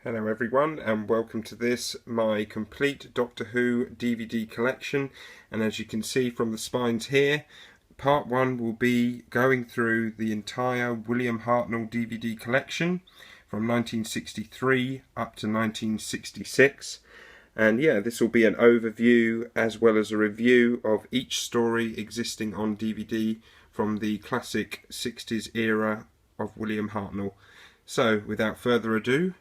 Hello everyone and welcome to this, my complete Doctor Who DVD collection. And as you can see from the spines here, part 1 will be going through the entire William Hartnell DVD collection from 1963 up to 1966. And yeah, this will be an overview as well as a review of each story existing on DVD from the classic 60s era of William Hartnell. So without further ado,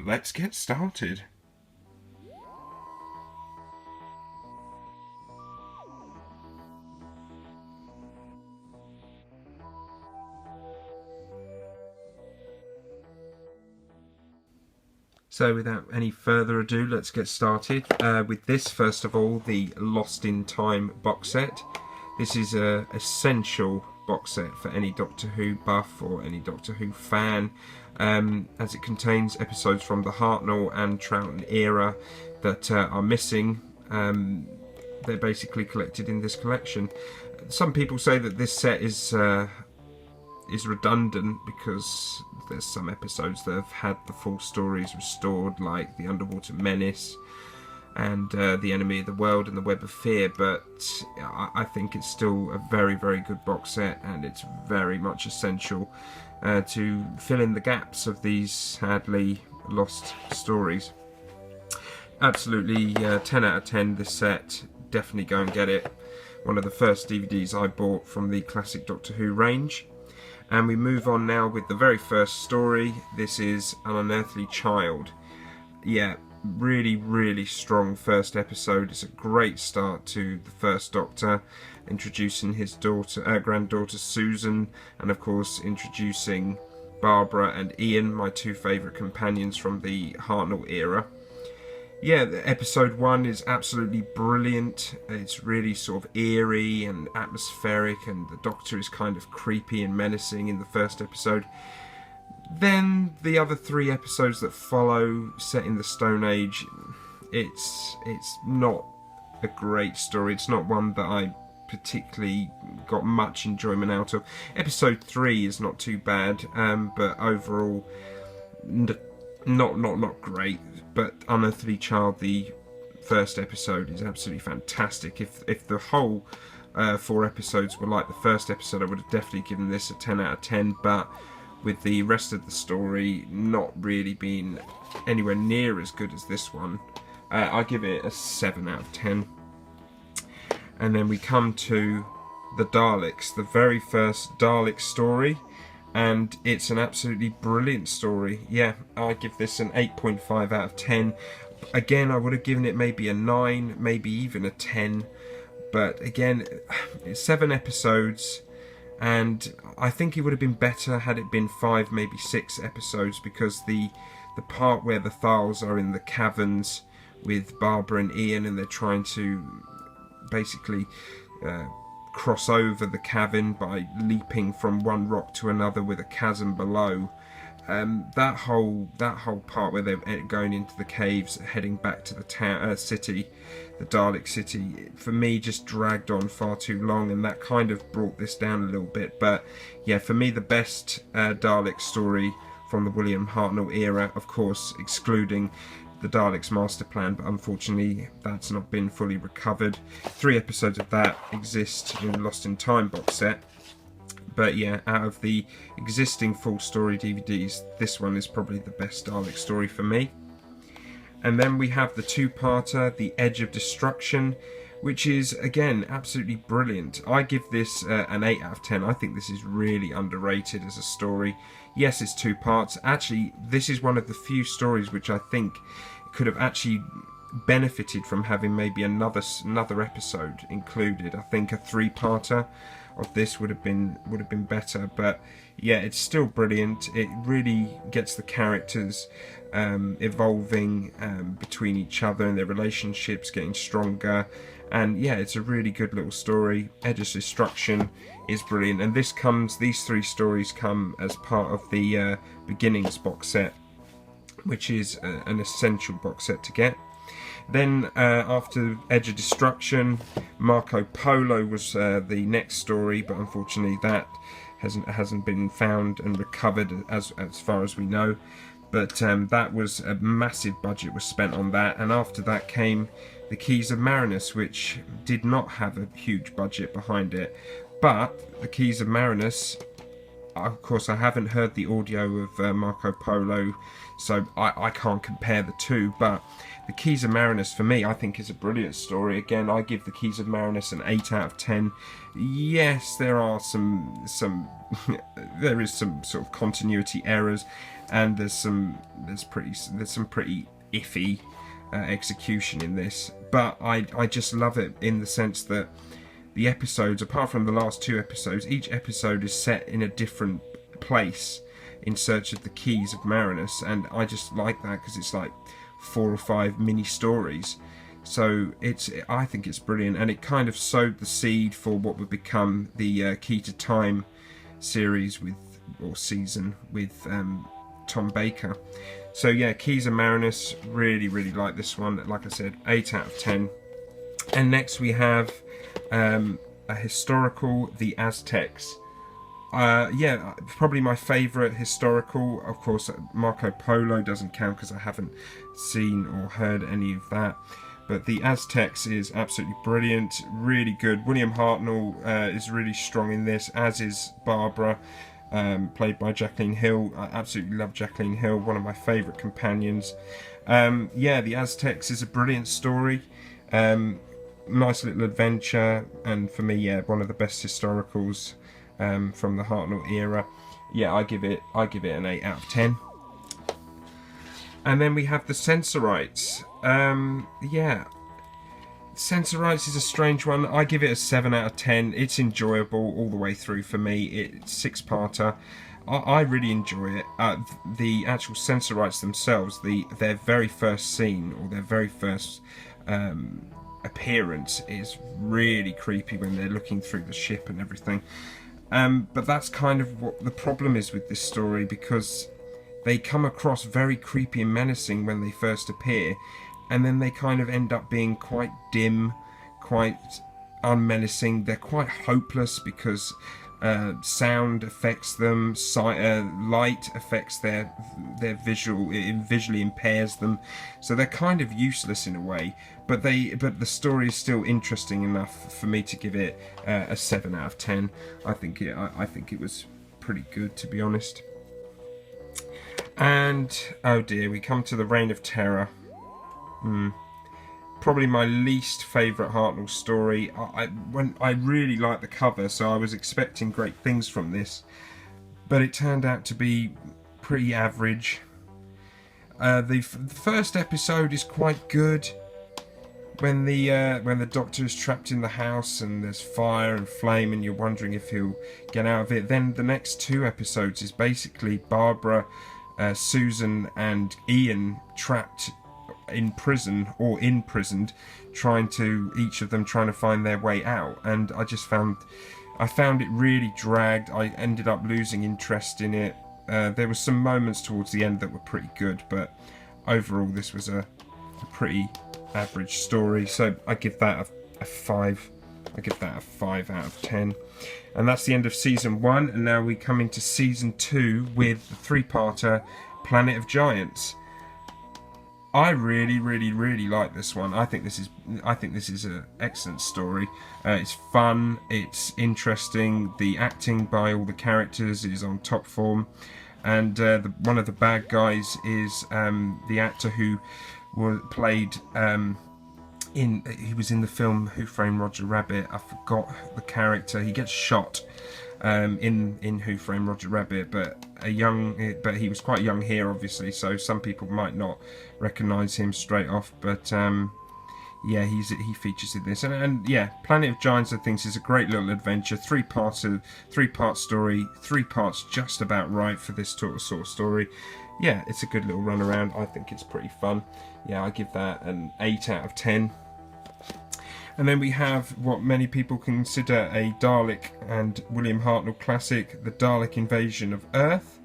let's get started. So without any further ado, let's get started with this. First of all, the Lost in Time box set. This is an essential box set for any Doctor Who buff or any Doctor Who fan, as it contains episodes from the Hartnell and Troughton era that are missing. They're basically collected in this collection. Some people say that this set is redundant because there's some episodes that have had the full stories restored, like the Underwater Menace and the Enemy of the World and the Web of Fear, but I think it's still a very, very good box set, and it's very much essential to fill in the gaps of these sadly lost stories. Absolutely 10 out of 10 this set. Definitely go and get it. One of the first DVDs I bought from the classic Doctor Who range. And we move on now with the very first story. This is An Unearthly Child. Yeah, really strong first episode. It's a great start to the first Doctor, introducing his granddaughter Susan, and of course introducing Barbara and Ian, my two favourite companions from the Hartnell era. Yeah, episode 1 is absolutely brilliant. It's really sort of eerie and atmospheric, and the Doctor is kind of creepy and menacing in the first episode. Then the other 3 episodes that follow, set in the Stone Age, it's not a great story. It's not one that I particularly got much enjoyment out of. Episode 3 is not too bad, but overall not great. But Unearthly Child, the first episode, is absolutely fantastic. If the whole 4 episodes were like the first episode, I would have definitely given this a 10 out of 10, but with the rest of the story not really being anywhere near as good as this one, I give it a 7 out of 10. And then we come to the Daleks, the very first Dalek story, and it's an absolutely brilliant story. Yeah, I give this an 8.5 out of 10. Again, I would have given it maybe a 9, maybe even a 10, but again, it's 7 episodes, and I think it would have been better had it been 5, maybe 6 episodes, because the part where the Thals are in the caverns with Barbara and Ian, and they're trying to basically cross over the cavern by leaping from one rock to another with a chasm below. That whole part where they're going into the caves, heading back to the city, the Dalek city, for me just dragged on far too long, and that kind of brought this down a little bit. But yeah, for me the best Dalek story from the William Hartnell era, of course excluding the Daleks master plan, but unfortunately that's not been fully recovered. 3 episodes of that exist in the Lost in Time box set. But yeah, out of the existing full story DVDs, this one is probably the best Dalek story for me. And then we have the 2-parter, The Edge of Destruction, which is again absolutely brilliant. I give this an 8 out of 10. I think this is really underrated as a story. Yes, it's 2 parts. Actually, this is one of the few stories which I think could have actually benefited from having maybe another episode included. I think a 3-parter of this would have been better, but yeah, it's still brilliant. It really gets the characters evolving between each other, and their relationships getting stronger, and yeah, it's a really good little story. Edge of Destruction is brilliant, and these 3 stories come as part of the Beginnings box set, which is an essential box set to get. Then after Edge of Destruction, Marco Polo was the next story, but unfortunately that hasn't been found and recovered as far as we know. But that was a massive budget was spent on that, and after that came the Keys of Marinus, which did not have a huge budget behind it. But the Keys of Marinus, of course, I haven't heard the audio of Marco Polo, so I can't compare the two. But the Keys of Marinus, for me, I think is a brilliant story. Again, I give the Keys of Marinus an 8 out of 10. Yes, there are some there is some sort of continuity errors, and there's some pretty iffy execution in this. But I just love it in the sense that the episodes, apart from the last 2 episodes, each episode is set in a different place in search of the Keys of Marinus, and I just like that because it's like 4 or 5 mini stories. So I think it's brilliant, and it kind of sowed the seed for what would become the Key to Time series season with Tom Baker. So yeah, Keys of Marinus, really like this one. Like I said, 8 out of 10. And next we have a historical, The Aztecs. Yeah, probably my favourite historical. Of course, Marco Polo doesn't count because I haven't seen or heard any of that. But The Aztecs is absolutely brilliant, really good. William Hartnell is really strong in this, as is Barbara, played by Jacqueline Hill. I absolutely love Jacqueline Hill, one of my favourite companions. Yeah, The Aztecs is a brilliant story. Nice little adventure, and for me, yeah, one of the best historicals from the Hartnell era. Yeah, I give it an 8 out of 10. And then we have the Sensorites. Yeah, Sensorites is a strange one. I give it a 7 out of 10. It's enjoyable all the way through for me. It's 6-parter. I really enjoy it. The actual Sensorites themselves, their very first scene, or their very first appearance, is really creepy when they're looking through the ship and everything. But that's kind of what the problem is with this story, because they come across very creepy and menacing when they first appear, and then they kind of end up being quite dim, quite unmenacing. They're quite hopeless because sound affects them, light affects their visual, it visually impairs them, so they're kind of useless in a way. But the story is still interesting enough for me to give it a 7 out of 10. I think it was pretty good, to be honest. And oh dear, we come to the Reign of Terror. Probably my least favourite Hartnell story. I really like the cover, so I was expecting great things from this, but it turned out to be pretty average. The first episode is quite good. When the Doctor is trapped in the house and there's fire and flame and you're wondering if he'll get out of it. Then the next 2 episodes is basically Barbara, Susan and Ian trapped in prison, or imprisoned, each of them trying to find their way out. And I found it really dragged. I ended up losing interest in it. There were some moments towards the end that were pretty good, but overall this was a pretty average story, so I give that a 5. I give that a 5 out of 10. And that's the end of season 1, and now we come into season 2 with the 3-parter Planet of Giants. I really like this one. I think this is an excellent story. It's fun, it's interesting. The acting by all the characters is on top form, and one of the bad guys is the actor who played he was in the film Who Framed Roger Rabbit. I forgot the character. He gets shot in Who Framed Roger Rabbit, but he was quite young here, obviously, so some people might not recognise him straight off. But yeah, he features in this, and yeah, Planet of Giants, I think, is a great little adventure. 3-part story, 3 parts just about right for this sort of story. Yeah, it's a good little run around. I think it's pretty fun. Yeah, I give that an 8 out of 10. And then we have what many people consider a Dalek and William Hartnell classic, The Dalek Invasion of Earth.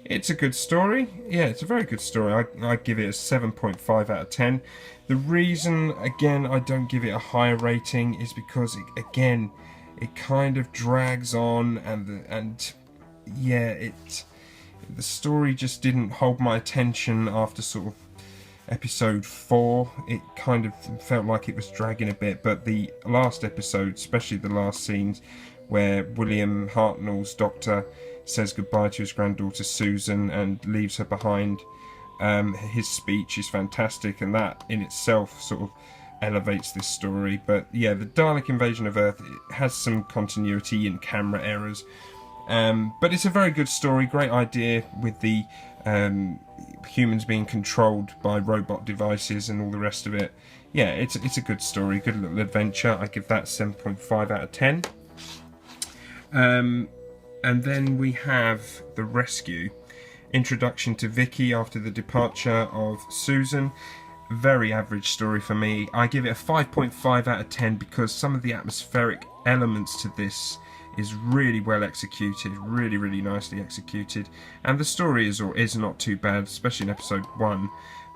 It's a good story. Yeah, it's a very good story. I give it a 7.5 out of 10. The reason, again, I don't give it a higher rating is because, it kind of drags on, and yeah, The story just didn't hold my attention after sort of episode 4. It kind of felt like it was dragging a bit, but the last episode, especially the last scenes where William Hartnell's Doctor says goodbye to his granddaughter Susan and leaves her behind, his speech is fantastic, and that in itself sort of elevates this story. But yeah, the Dalek invasion of Earth, it has some continuity and camera errors, but it's a very good story, great idea with the humans being controlled by robot devices and all the rest of it. Yeah, it's a good story, good little adventure. I give that 7.5 out of 10. And then we have The Rescue. Introduction to Vicky after the departure of Susan. Very average story for me. I give it a 5.5 out of 10 because some of the atmospheric elements to this is really well executed, really nicely executed, and the story is not too bad, especially in episode 1.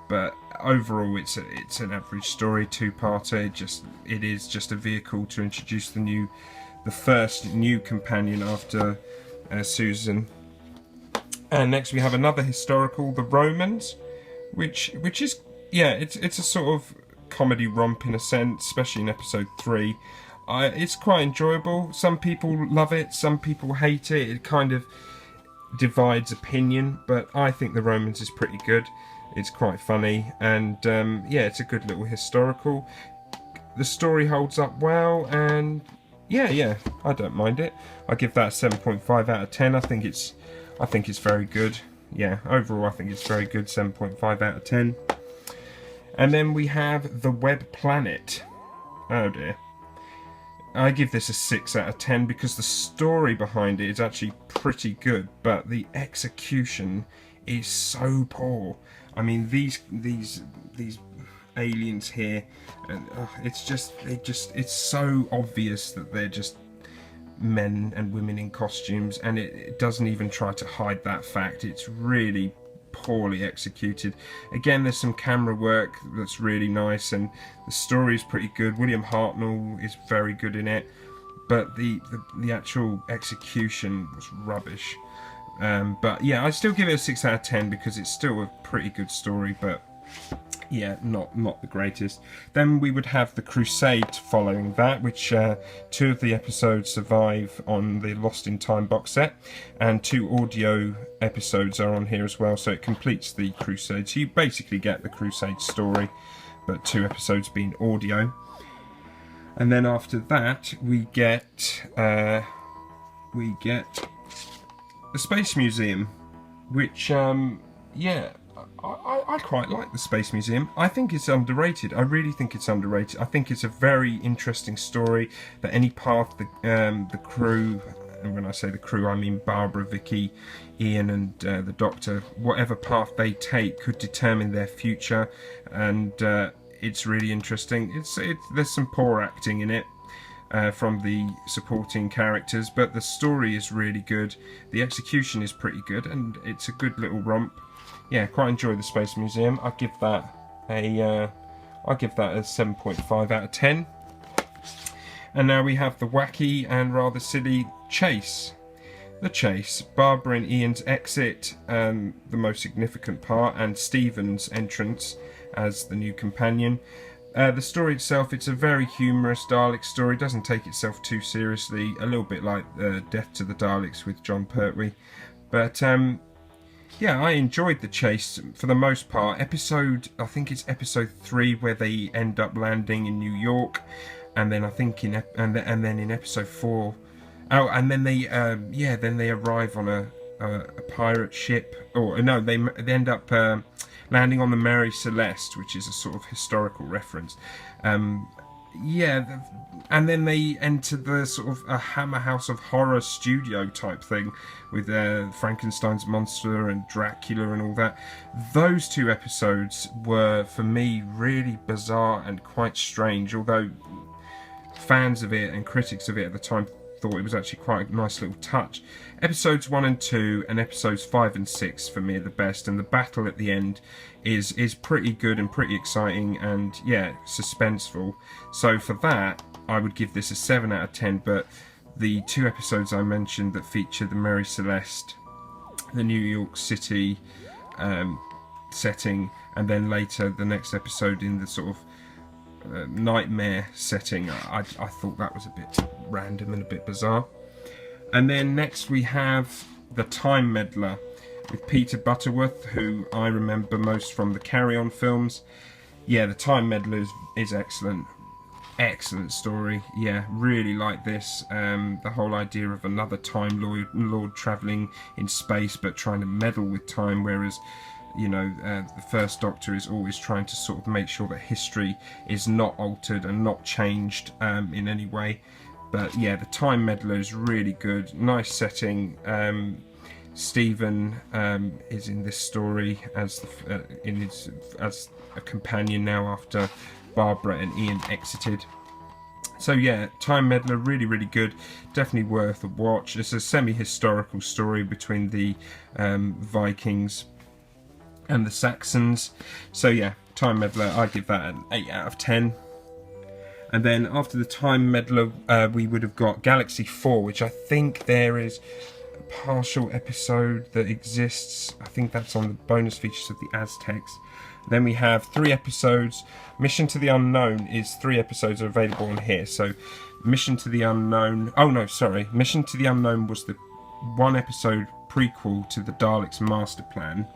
But overall, it's an average story, two-parter. It is just a vehicle to introduce the first new companion after Susan. And next we have another historical, The Romans, which is, yeah, it's a sort of comedy romp in a sense, especially in episode 3. It's quite enjoyable. Some people love it, some people hate it. It kind of divides opinion, but I think The Romans is pretty good. It's quite funny, and yeah, it's a good little historical. The story holds up well, and yeah, I don't mind it. I give that 7.5 out of 10. I think it's very good. Yeah, overall I think it's very good, 7.5 out of 10. And then we have The Web Planet. Oh dear. I give this a 6 out of 10 because the story behind it is actually pretty good, but the execution is so poor. I mean, these aliens here, and it's so obvious that they're just men and women in costumes, and it doesn't even try to hide that fact. It's really poorly executed. Again, there's some camera work that's really nice, and the story is pretty good. William Hartnell is very good in it, but the actual execution was rubbish. But yeah, I still give it a 6 out of 10 because it's still a pretty good story, but yeah, not the greatest. Then we would have The Crusade following that, which 2 of the episodes survive on the Lost in Time box set, and 2 audio episodes are on here as well, so it completes the Crusade. So you basically get the Crusade story, but 2 episodes being audio. And then after that, we get the Space Museum, which yeah, I quite like the Space Museum. I think it's underrated. I really think it's underrated. I think it's a very interesting story that any path the crew, and when I say the crew I mean Barbara, Vicky, Ian and the Doctor, whatever path they take could determine their future, and it's really interesting. There's some poor acting in it from the supporting characters, but the story is really good. The execution is pretty good, and it's a good little romp. Yeah, quite enjoy the Space Museum. I give that a 7.5 out of 10. And now we have the wacky and rather silly Chase. The Chase, Barbara and Ian's exit, the most significant part, and Stephen's entrance as the new companion. The story itself, it's a very humorous Dalek story. It doesn't take itself too seriously, a little bit like Death to the Daleks with John Pertwee. But yeah, I enjoyed The Chase for the most part. I think it's episode 3 where they end up landing in New York, and then I think in episode 4, and then they arrive on a pirate ship, or no, they end up landing on the Mary Celeste, which is a sort of historical reference. Yeah, and then they enter the sort of a Hammer House of Horror studio type thing with Frankenstein's monster and Dracula and all that. Those 2 episodes were, for me, really bizarre and quite strange, although fans of it and critics of it at the time thought it was actually quite a nice little touch. Episodes 1 and 2 and episodes 5 and 6 for me are the best, and the battle at the end is pretty good and pretty exciting, and yeah, suspenseful. So for that, I would give this a 7 out of 10, but the 2 episodes I mentioned that feature the Mary Celeste the New York City setting, and then later the next episode in the sort of nightmare setting. I thought that was a bit random and a bit bizarre. And then next we have the Time Meddler with Peter Butterworth, who I remember most from the Carry On films. Yeah, the Time Meddler is excellent. Excellent story. Yeah, really like this. The whole idea of another Time Lord travelling in space but trying to meddle with time, whereas, you know, the first Doctor is always trying to sort of make sure that history is not altered and not changed in any way. But yeah, the Time Meddler is really good. Nice setting. Stephen is in this story as as a companion now after Barbara and Ian exited. So yeah, Time Meddler, really, really good. Definitely worth a watch. It's a semi-historical story between the Vikings and the Saxons. So yeah, Time Meddler, I give that an 8 out of 10. And then after the Time Meddler, we would have got Galaxy 4, which I think there is a partial episode that exists. I think that's on the bonus features of the Aztecs. Then we have 3 episodes. Mission to the Unknown is 3 episodes are available on here. So Mission to the Unknown... Oh no, sorry. Mission to the Unknown was the 1 episode prequel to the Daleks Master Plan.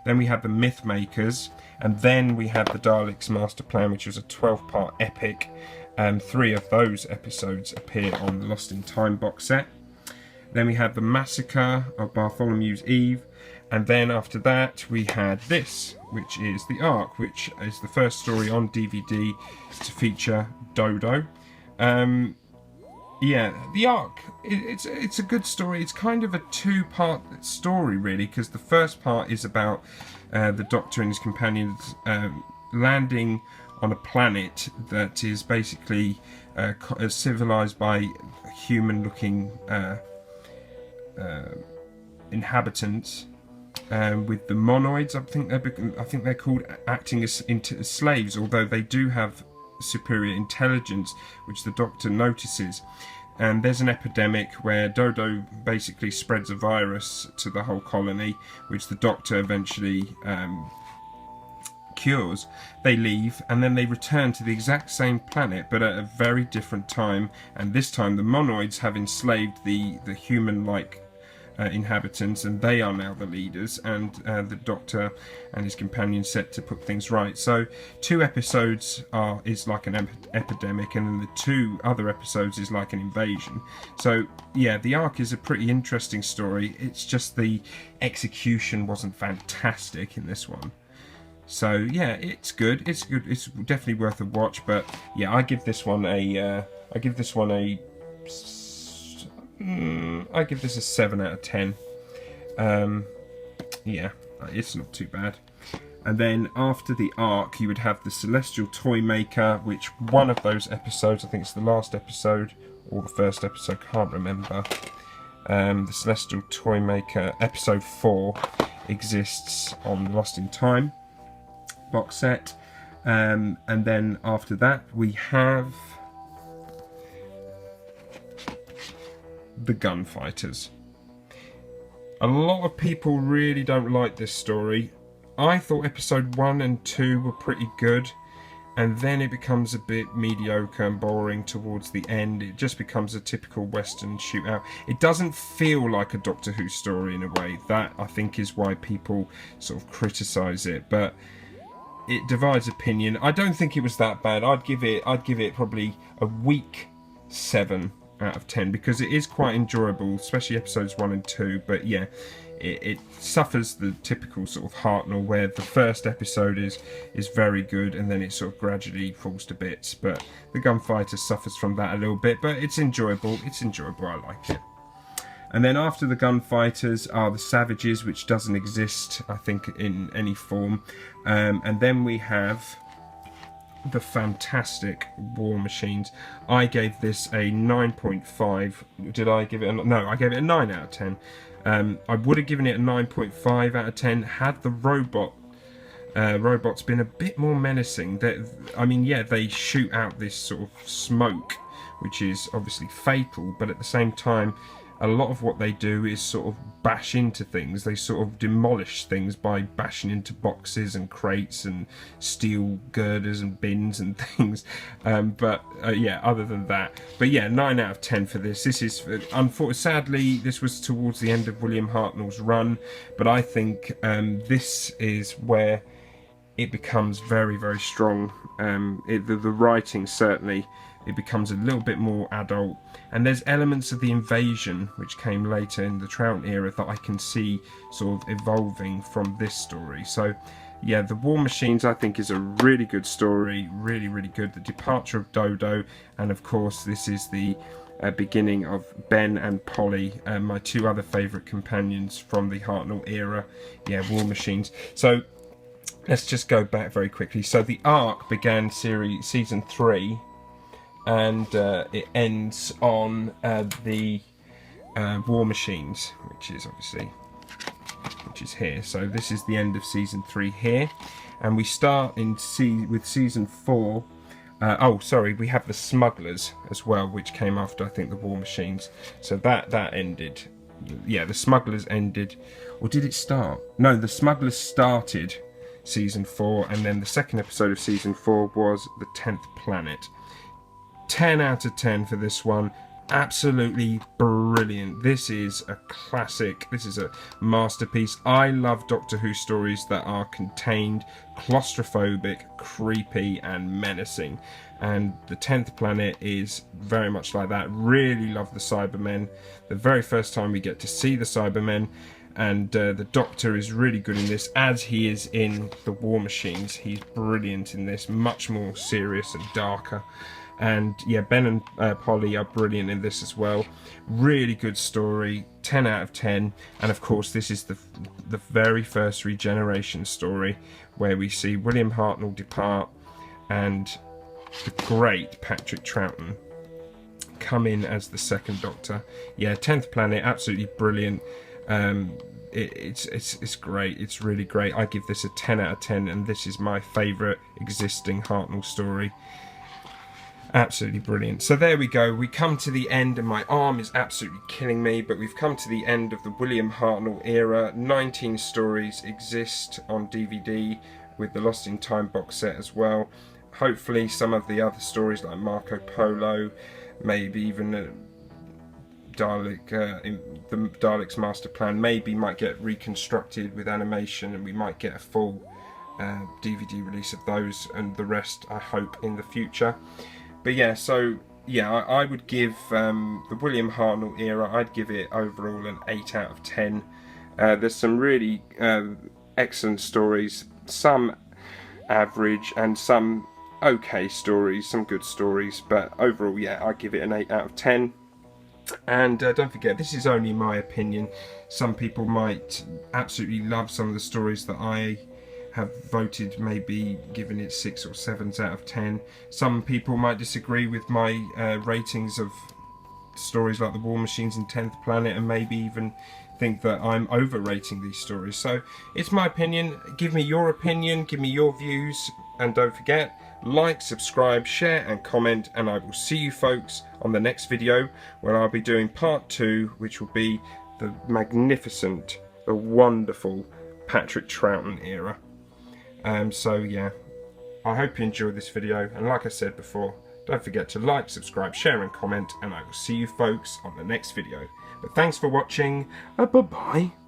Then we have the Myth Makers. And then we have the Daleks Master Plan, which was a 12-part epic. 3 of those episodes appear on the Lost in Time box set. Then we have the Massacre of Bartholomew's Eve. And then after that we had this, which is the Ark, which is the first story on DVD to feature Dodo. Yeah, the Ark, it's a good story. It's kind of a 2-part story really, because the first part is about the Doctor and his companions landing on a planet that is basically civilized by human-looking inhabitants. With the monoids, I think they're called, acting as slaves, although they do have superior intelligence, which the Doctor notices. And there's an epidemic where Dodo basically spreads a virus to the whole colony, which the Doctor eventually cures. They leave, and then they return to the exact same planet, but at a very different time. And this time, the monoids have enslaved the human-like inhabitants, and they are now the leaders, and the Doctor and his companions set to put things right. So 2 episodes is like an epidemic, and then the 2 other episodes is like an invasion. So yeah, the Ark is a pretty interesting story. It's just the execution wasn't fantastic in this one. So yeah, it's good. It's good. It's definitely worth a watch. But yeah, I give this one a I give this a 7 out of 10. Yeah, it's not too bad. And then after the Ark, you would have the Celestial Toymaker, which one of those episodes, I think it's the last episode or the first episode, can't remember. The Celestial Toymaker episode 4 exists on Lost in Time box set. And then after that, we have the Gunfighters. A lot of people really don't like this story. I thought episode 1 and 2 were pretty good, and then it becomes a bit mediocre and boring towards the end. It just becomes a typical Western shootout. It doesn't feel like a Doctor Who story in a way. That, I think, is why people sort of criticise it, but it divides opinion. I don't think it was that bad. I'd give it probably a weak 7 out of 10, because it is quite enjoyable, especially episodes 1 and 2. But yeah, it suffers the typical sort of Hartnell, where the first episode is very good and then it sort of gradually falls to bits. But the Gunfighter suffers from that a little bit, but it's enjoyable. I like it. And then after the Gunfighters are the Savages, which doesn't exist, I think, in any form. And then we have the fantastic War Machines. I gave this a 9.5. Did I give it no, I gave it a 9 out of 10. I would have given it a 9.5 out of 10 had the robots been a bit more menacing. I mean, yeah, they shoot out this sort of smoke, which is obviously fatal, but at the same time, a lot of what they do is sort of bash into things. They sort of demolish things by bashing into boxes and crates and steel girders and bins and things. Yeah, other than that. But yeah, 9 out of 10 for this. This is, unfortunately, sadly, this was towards the end of William Hartnell's run, but I think this is where it becomes very, very strong. The writing, certainly, it becomes a little bit more adult, and there's elements of the invasion which came later in the Troughton era that I can see sort of evolving from this story. So yeah, the War Machines I think is a really good story, really, really good. The departure of Dodo, and of course this is the beginning of Ben and Polly, my two other favourite companions from the Hartnell era. Yeah, War Machines. So let's just go back very quickly. So the Ark began season 3, and it ends on the War Machines, which is here. So this is the end of season 3 here, and we start with season 4. We have the Smugglers as well, which came after, I think, the War Machines. So that ended. Yeah, the Smugglers ended, or did it start? No, the Smugglers started season 4, and then the second episode of season 4 was the 10th Planet. 10 out of 10 for this one. Absolutely brilliant. This is a classic. This is a masterpiece. I love Doctor Who stories that are contained, claustrophobic, creepy and menacing, and the 10th Planet is very much like that. Really love the Cybermen. The very first time we get to see the Cybermen, and the Doctor is really good in this, as he is in the War Machines. He's brilliant in this, much more serious and darker. And yeah, Ben and Polly are brilliant in this as well. Really good story, 10 out of 10. And of course, this is the very first regeneration story, where we see William Hartnell depart and the great Patrick Troughton come in as the second Doctor. Yeah, 10th Planet, absolutely brilliant. It's great. It's really great. I give this a 10 out of 10, and this is my favourite existing Hartnell story. Absolutely brilliant. So there we go. We come to the end, and my arm is absolutely killing me, but we've come to the end of the William Hartnell era. 19 stories exist on DVD with the Lost in Time box set as well. Hopefully some of the other stories like Marco Polo, maybe even Dalek, the Daleks Master Plan, maybe might get reconstructed with animation, and we might get a full DVD release of those, and the rest I hope in the future. But yeah, so yeah, I would give the William Hartnell era, I'd give it overall an 8 out of 10. There's some really excellent stories, some average and some okay stories, some good stories, but overall, yeah, I'd give it an 8 out of 10. And don't forget, this is only my opinion. Some people might absolutely love some of the stories that I have voted, maybe giving it 6 or 7s out of 10. Some people might disagree with my ratings of stories like the War Machines and 10th Planet, and maybe even think that I'm overrating these stories. So it's my opinion. Give me your opinion, give me your views, and don't forget, like, subscribe, share and comment, and I will see you folks on the next video, where I'll be doing part 2, which will be the magnificent, the wonderful Patrick Troughton era. So yeah, I hope you enjoyed this video, and like I said before, don't forget to like, subscribe, share and comment, and I will see you folks on the next video. But thanks for watching, bye bye.